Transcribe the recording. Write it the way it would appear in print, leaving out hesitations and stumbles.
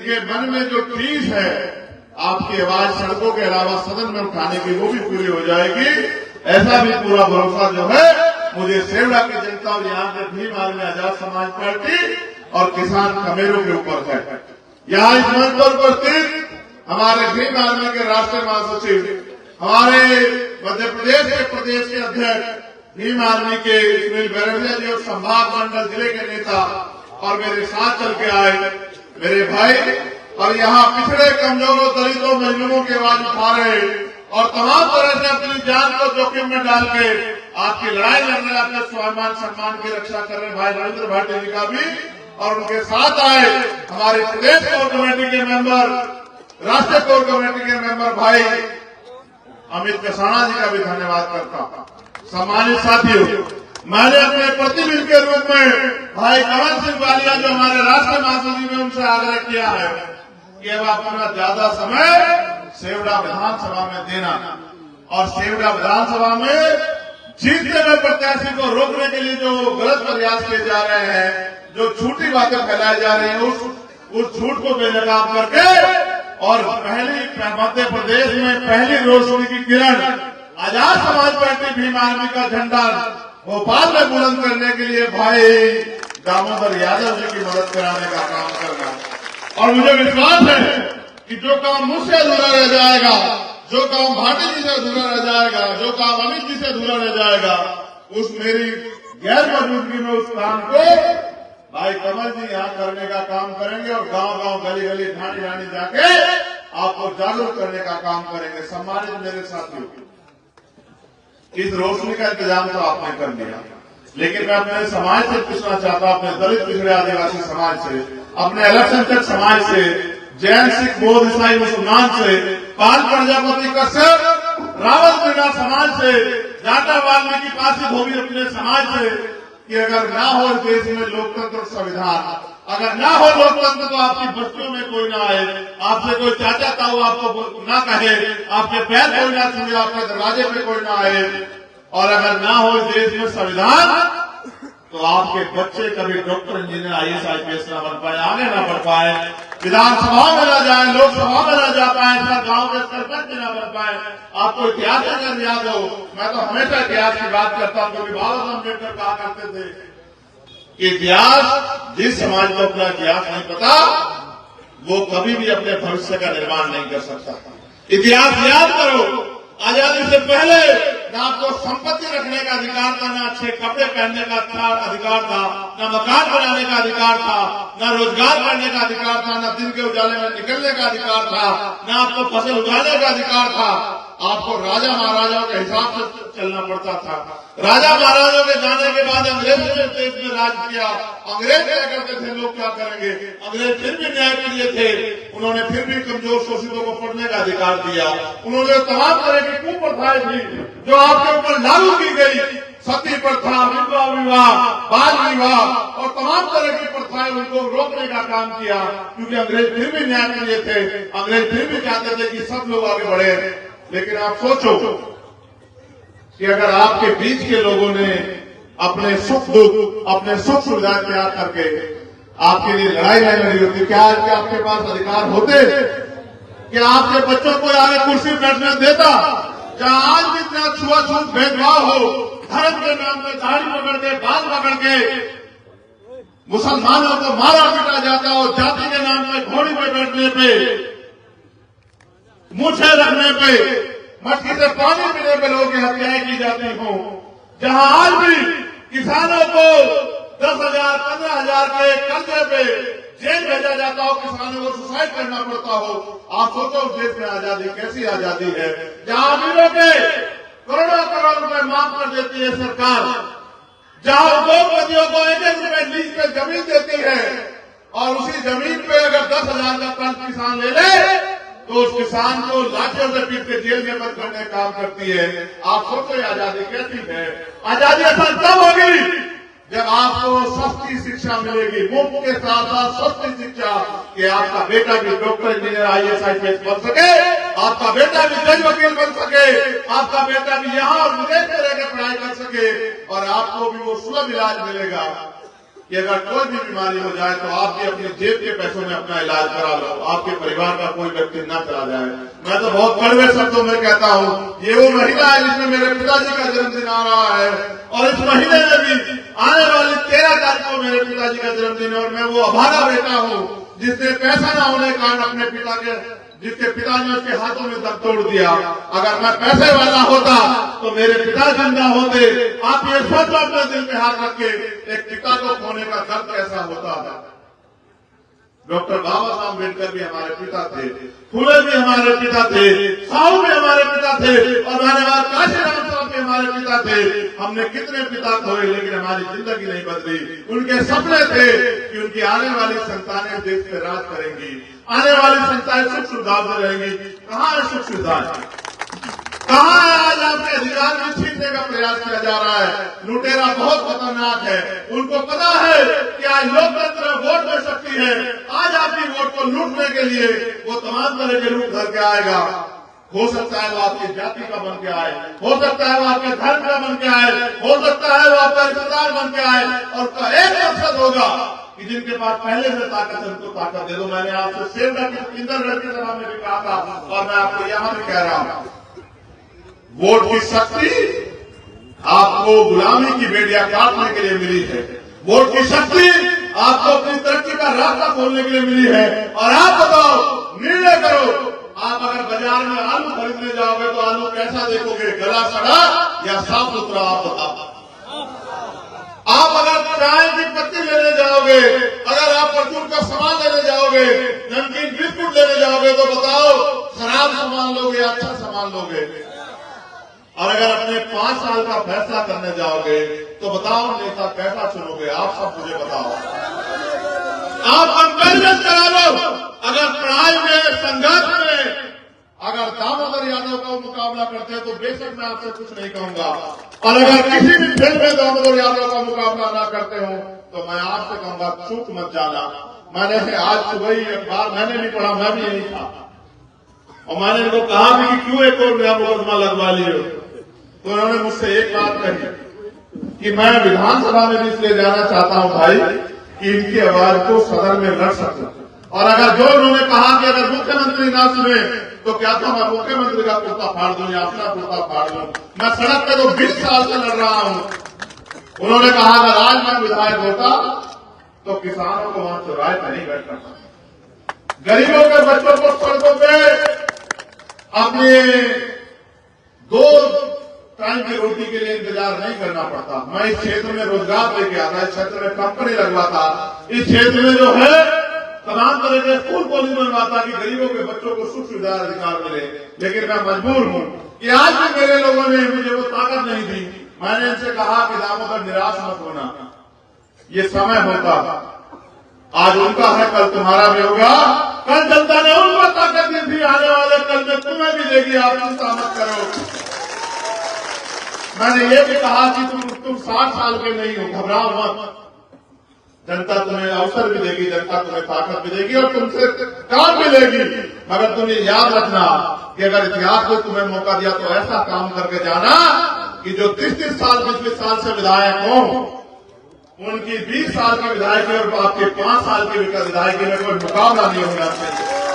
इनके मन में जो चीज है आपकी आवाज सड़कों के अलावा सदन में उठाने की वो भी पूरी हो जाएगी। ऐसा भी पूरा भरोसा जो है मुझे सेवड़ा की जनता और यहाँ के भीम आर्मी आजाद समाज पार्टी और किसान कमेरों के ऊपर है। यहाँ इस मंच पर उपस्थित हमारे भीम आर्मी के राष्ट्रीय महासचिव, हमारे मध्य प्रदेश के प्रदेश के अध्यक्ष भीम आर्मी के सुनील बैरड़िया जी और संभाग मंडल जिले के नेता और मेरे साथ चल के आए मेरे भाई, और यहाँ पिछड़े कमजोरों दलितों मजलूमों की आवाज उठा रहे और तमाम तरह से अपनी जान को जोखिम में डाल के आपकी लड़ाई लड़ रहे, आपके स्वाभिमान सम्मान की रक्षा कर रहे भाई रविंद्र भाटी जी का भी, और उनके साथ आए हमारे प्रदेश कोर कमेटी के मेंबर, राष्ट्रीय कोर कमेटी के मेंबर भाई अमित कसाना जी का भी धन्यवाद करता हूं। सम्मानित साथियों, मैंने अपने प्रतिनिधि के रूप में भाई कमल सिंह वालिया जो हमारे राष्ट्रीय महासचिव ने उनसे आग्रह किया है कि अब अपना ज्यादा समय सेवड़ा विधानसभा में देना, और सेवड़ा विधानसभा में जीतने में प्रत्याशी को रोकने के लिए जो गलत प्रयास किए जा रहे हैं, जो झूठी बातें फैलाई जा रही है, उस झूठ को बेनकाब करके और मध्य प्रदेश में पहली रोशनी की किरण आजाद समाज पार्टी भीम आर्मी का झंडा भोपाल में बुलंद करने के लिए भाई दामोदर यादव जी की मदद कराने का काम करना। और मुझे विश्वास है कि जो काम मुझसे अधूरा रह जाएगा, जो काम भाटी जी से अधूरा रह जाएगा, जो काम अमित जी से अधूरा रह जाएगा, उस मेरी गैर मौजूदगी में उस काम को भाई कमल जी यहाँ करने का काम करेंगे और गांव गांव गली गली ढाणी ढाणी जाके आपको जागरूक करने का काम करेंगे। सम्मानित मेरे साथियों, इस रोशनी का इंतजाम तो आपने कर लिया, लेकिन मैं अपने समाज से पूछना चाहता हूं, अपने दलित पिछड़े आदिवासी समाज से, अपने अल्पसंख्यक समाज से, जैन सिख बौद्ध ईसाई मुसलमान से, पाल प्रजापति कश्यप रावत मीणा समाज से, जाटा वाल्मीकि पासी धोबी अपने समाज से, कि अगर ना हो इस देश में लोकतंत्र और संविधान, अगर ना हो लोकतंत्र तो आपकी बस्तियों में कोई ना आए, आपसे कोई चाचा ताऊ आपको ना कहे, आपके पैर कोई ना छुए, आपके दरवाजे पे कोई ना आए, और अगर ना हो इस देश में संविधान तो आपके बच्चे कभी डॉक्टर इंजीनियर आईएएस आईपीएस ना बन पाए, आगे ना बढ़ पाए, विधानसभा में ना जाए, लोकसभा में ना जा पाए, गांव के सरपंच ना बन पाए। आपको इतिहास अगर याद हो, मैं तो हमेशा इतिहास की बात करता हूं, क्योंकि बाबा साहब अम्बेडकर कहा करते थे कि इतिहास, जिस समाज को अपना इतिहास नहीं पता वो कभी भी अपने भविष्य का निर्माण नहीं कर सकता। इतिहास याद करो, आजादी से पहले न आपको संपत्ति रखने का अधिकार था, न अच्छे कपड़े पहनने का अधिकार था, न मकान बनाने का अधिकार था, न रोजगार करने का अधिकार था, न दिन के उजाले में निकलने का अधिकार था, न आपको फसल उगाने का अधिकार था। आपको राजा महाराजाओं के हिसाब से चलना पड़ता था। राजा महाराजाओं के जाने के बाद अंग्रेजों ने देश में राज किया। अंग्रेज क्या करते थे, लोग क्या करेंगे, अंग्रेज फिर भी न्याय के लिए थे, उन्होंने फिर भी कमजोर शोषितों को पढ़ने का अधिकार दिया। उन्होंने तमाम तरह की कुप्रथाएं थी जो आपके ऊपर लागू की गई, सती प्रथा, विधवा विवाह, बाल विवाह और तमाम तरह की प्रथाएं, उनको रोकने का काम किया, क्योंकि अंग्रेज फिर भी न्याय के लिए थे। अंग्रेज फिर भी चाहते थे कि सब लोग आगे बढ़े। लेकिन आप सोचो कि अगर आपके बीच के लोगों ने अपने सुख दुख, अपने सुख सुविधा त्याग करके आपके लिए लड़ाई नहीं लड़ी होती, क्या आपके पास अधिकार होते? क्या आपके बच्चों को आगे कुर्सी बैठने देता? जहां आज भी इतना छुआछूत भेदभाव हो, धर्म के नाम पे दाढ़ी पकड़ के, बाल पकड़ के मुसलमानों को मारा पीटा जाता हो, जाति के नाम पे घोड़ी पे बैठने पे, मूछे रखने पे, मटकी से पानी पीने पे लोगों की हत्याएं की जाती हो, जहां आज भी किसानों को 10,000 15,000 के कर्जे पे जेल भेजा जाता हो, किसानों को सुसाइड करना पड़ता हो। आप सोचो उस देश में आजादी कैसी आजादी है, जहां अमीरों के करोड़ों करोड़ रुपए माफ कर देती है सरकार, जहां उद्योगपतियों को 1-1 रुपए लीज पे जमीन देती है, और उसी जमीन पे अगर 10,000 का कर्ज किसान ले ले तो उस किसान को लाठियों से पीट के जेल में बंद करने का काम करती है। आप सोचो आजादी कैसी है। आजादी असल तब होगी जब आपको सस्ती शिक्षा मिलेगी, मुफ्त के साथ साथ सस्ती शिक्षा, कि आपका बेटा भी डॉक्टर इंजीनियर आईएएस आईपीएस बन सके, आपका बेटा भी जज वकील बन सके, आपका बेटा भी यहाँ और विदेश में रहकर पढ़ाई कर सके, और आपको भी वो सुलभ इलाज मिलेगा। कि अगर कोई भी बीमारी हो जाए तो आप भी अपने जेब के पैसों में अपना इलाज करा लो, आपके परिवार का कोई व्यक्ति न चला जाए। मैं तो बहुत कड़वे शब्दों में कहता हूँ, ये वो महीना है जिसमें मेरे पिताजी का जन्मदिन आ रहा है, और इस महीने में भी आने वाली 13 तारीख को मेरे पिताजी का जन्मदिन है। और मैं वो अभागा बेटा हूँ जिसने पैसा न होने के कारण अपने पिता के, जिसके पिता ने उसके हाथों में दम तोड़ दिया। अगर मैं पैसे वाला होता तो मेरे पिता जिंदा होते। आप ये सोचो अपने दिल पे हाथ रख के, एक पिता को खोने का दर्द कैसा होता है। डॉक्टर बाबा साहब अम्बेडकर भी हमारे पिता थे, फुले भी हमारे पिता थे, साहू भी हमारे पिता थे, और धन्यवाद काशीराम साहब भी हमारे पिता थे। हमने कितने पिता खोए लेकिन हमारी जिंदगी नहीं बदली। उनके सपने थे कि उनकी आने वाली संतानें देश पे राज करेंगी, आने वाली संतानें सुख सुविधा से रहेंगी। कहाँ है सुख सुविधाएं? कहाँ है? आज आपके अधिकार में छीनने का प्रयास किया जा रहा है। लुटेरा बहुत खतरनाक है, उनको पता है कि आज लोकतंत्र वोट में शक्ति है। आज आपकी वोट को लूटने के लिए वो तमाम तरह के रूप धर के आएगा। हो सकता है वो आपकी जाति का बन के आए, हो सकता है वो आपके धर्म का बन के आए, हो सकता है वो आपका रिश्तेदार बन के आए, और उसका एक मकसद होगा कि जिनके पास पहले से ताकत है उनको ताकत दे दो। मैंने आपसे सेवडा की इंदरगढ़ की सभा में भी कहा था, और मैं आपको यहाँ भी कह रहा हूँ, वोट की शक्ति आपको गुलामी की बेड़ियां काटने के लिए मिली है। वोट की शक्ति आपको अपनी तरक्की का रास्ता खोलने के लिए मिली है। और आप बताओ, निर्णय करो, आप अगर बाजार में आलू खरीदने जाओगे तो आलू कैसा देखोगे, गला सड़ा या साफ सुथरा? आप बताओ। आप अगर चाय की पत्ती लेने जाओगे, अगर आप परचून का सामान लेने जाओगे, नमकीन बिस्कुट लेने जाओगे, तो बताओ खराब सामान लोगे या अच्छा सामान लोगे? और अगर अपने 5 साल का फैसला करने जाओगे तो बताओ नेता कैसा चुनोगे? आप सब मुझे बताओ। आप कंपेरिजन करा लो। अगर पढ़ाई में, संघर्ष में अगर दामोदर यादव का मुकाबला करते हैं तो बेशक मैं आपसे कुछ नहीं कहूंगा, और अगर किसी भी फील्ड में दामोदर यादव का मुकाबला ना करते हो तो मैं आपसे कहूंगा चूक मत जाना। मैंने आज सुबह ही अखबार मैंने भी पढ़ा, मैं भी यही था, और मैंने इनको कहा भी कि क्यों एक और नया मुकदमा लगवा लियो, तो उन्होंने मुझसे एक बात कही कि मैं विधानसभा में भी इसलिए जाना चाहता हूं भाई कि इनकी आवाज को सदन में लड़ सकूं। और अगर जो उन्होंने कहा कि अगर मुख्यमंत्री ना सुने तो क्या तो मैं मुख्यमंत्री का कुर्ता फाड़ दूं या अपना कुर्ता फाड़ दूं। मैं सड़क पे तो 20 साल से लड़ रहा हूं। उन्होंने कहा अगर आज मैं विधायक होता तो किसानों को वहां चौराहे पर नहीं बैठ करता, गरीबों के बच्चों को सड़कों पे अपने 2 टाइम की रोटी के लिए इंतजार नहीं करना पड़ता। मैं इस क्षेत्र में रोजगार लेके आता, इस क्षेत्र में कंपनी लगवाता, इस क्षेत्र में जो है तमाम तरह के स्कूल कॉलेज बनवाता कि गरीबों के बच्चों को सुख सुविधा अधिकार मिले। लेकिन मैं मजबूर हूं कि आज भी मेरे लोगों ने मुझे वो ताकत नहीं दी। मैंने इनसे कहा कि दामोदर निराश मत होना, ये समय होता, आज उनका है कल तुम्हारा भी होगा। कल जनता ने उनको ताकत दी थी, आने वाले कल में तुम्हें भी देगी, आप चिंता मत करो। मैंने ये भी कहा कि तुम 60 साल के नहीं हो, घबराओ मत, जनता तुम्हें अवसर भी देगी, जनता तुम्हें ताकत भी देगी और तुमसे काम भी लेगी। मगर तुम ये याद रखना कि अगर इतिहास में तुम्हें मौका दिया तो ऐसा काम करके जाना कि जो 30 साल 20 साल से विधायक हो उनकी 20 साल की विधायकी और आपके 5 साल की विधायकी में कोई मुकाबला नहीं होना चाहिए।